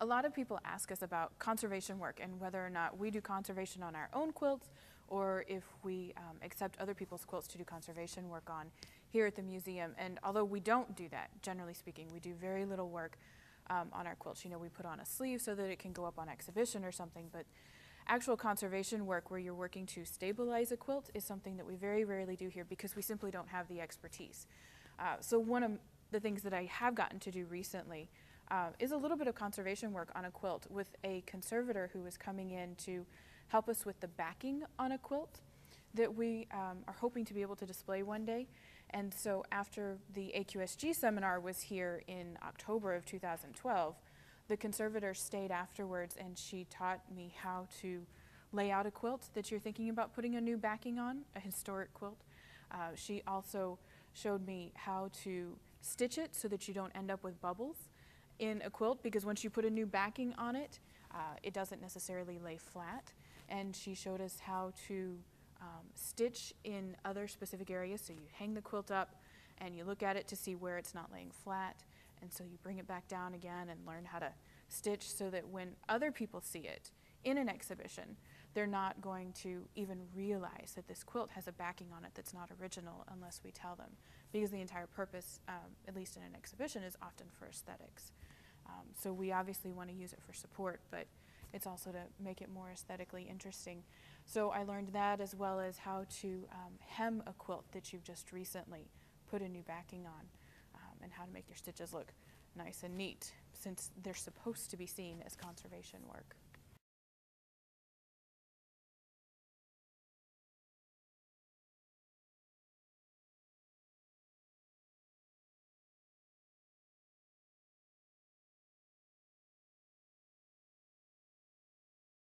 A lot of people ask us about conservation work and whether or not we do conservation on our own quilts or if we accept other people's quilts to do conservation work on here at the museum. And although we don't do that, generally speaking, we do very little work on our quilts. You know, we put on a sleeve so that it can go up on exhibition or something, but actual conservation work where you're working to stabilize a quilt is something that we very rarely do here because we simply don't have the expertise. So one of the things that I have gotten to do recently is a little bit of conservation work on a quilt with a conservator who is coming in to help us with the backing on a quilt that we are hoping to be able to display one day. And so after the AQSG seminar was here in October of 2012, the conservator stayed afterwards and she taught me how to lay out a quilt that you're thinking about putting a new backing on, a historic quilt. She also showed me how to stitch it so that you don't end up with bubbles in a quilt, because once you put a new backing on it, it doesn't necessarily lay flat. And she showed us how to stitch in other specific areas. So you hang the quilt up and you look at it to see where it's not laying flat. And so you bring it back down again and learn how to stitch so that when other people see it in an exhibition, they're not going to even realize that this quilt has a backing on it that's not original unless we tell them, because the entire purpose, at least in an exhibition, is often for aesthetics. So we obviously want to use it for support, but it's also to make it more aesthetically interesting. So I learned that, as well as how to hem a quilt that you've just recently put a new backing on, and how to make your stitches look nice and neat, since they're supposed to be seen as conservation work.